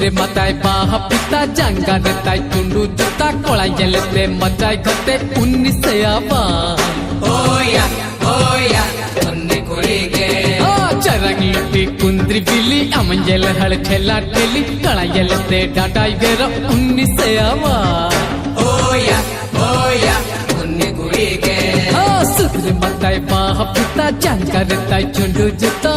सुत्रे मताय बाह पिता जंगा देताय चुंडू जुता कोला येलते मचाय घटे 19 ओया उन्नी कुड़ीगे चरंग लुटी कुंद्री बिली अमंजल हल ठेला ठेली कड़ा येलते डाटाय गेर 19 ओया उन्नी कुड़ीगे सुत्रे मताय बाह पिता जंगा देताय चुंडू जुता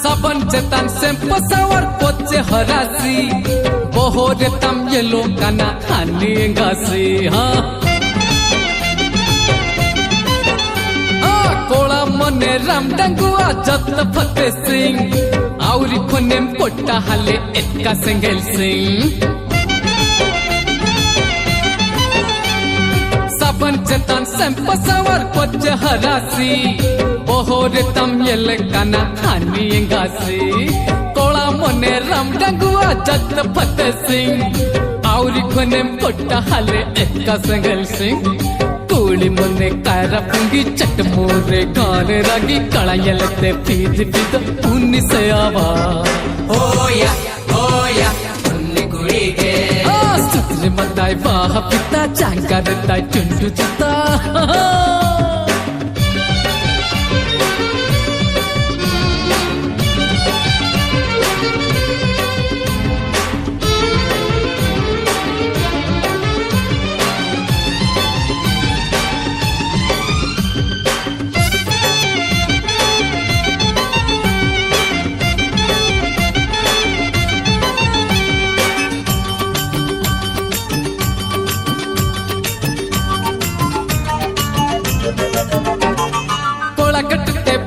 साबन जतान सेम्पो सावर पोचे हरासी बोहोरे तम ये लोकाना खानी गासी कोला मने राम डंगुआ जत फते सिंह आउरी खुनेम कोट्टा हाले एतका सेंगेल सिंह साबन जतान सेम्पो सावर पोचे हरासी बोहोरे तम ये लोकाना खानी गासी कोला मने राम डंगुआ जत फते सिंह आउरी खुनेम कोट्टा हाले एतका सेंगेल सिंह कोली मने कायरा पुंगी चट मोरे गाने रागी कड़ा येलते पीद 19 ओया उन्नी कुड़ीगे सुत्रे मताय बाह पिता जंगा देताय चुंडू जुता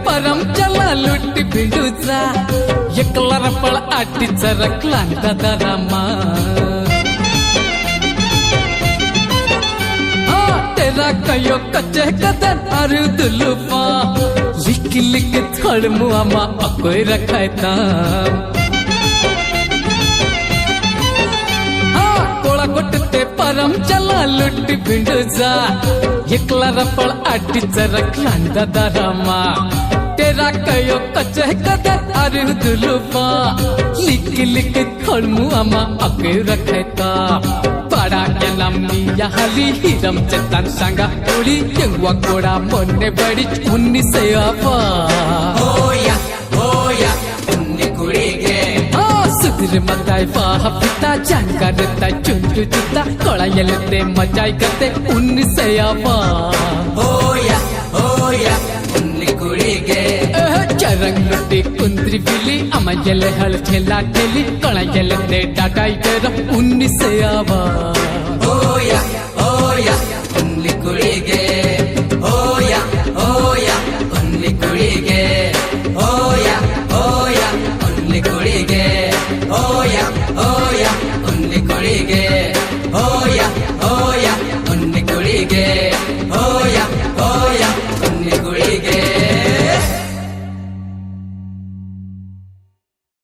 परम चला लुटी भिंडूचा एकला रपळ आटीचा रकलांता दरामा तेरा कयो कच्चे कदन अरु दुलुपा लिखी लिखी थड़ मुआमा अकोई रखायता कोला कोटते परम चला लुटी भिंडूचा एकला रपळ आटीचा रकलांता दरामा तेरा कयो कच्चे कदन अरु दुलुपा लिखी लिखी थड़ मुआमा अकोई रखायता पाड़ा के नम्मी हली हिरम चेतन संगा उड़ी यंगवा कोड़ा मोने बड़ी 19 ओया उन्नी कुड़ीगे सुत्रे मताय बाह पिता जंगा देताय चुंडू जुता कोड़ा येलते मचाय गते 19 ओया उन्नी कुड़ीगे चरंग लुटी कुंद्री बिली अमंजल हल ठेला ठेली कड़ा येलते डाटाय गेर 19 ओया उन्नी कुड़ीगे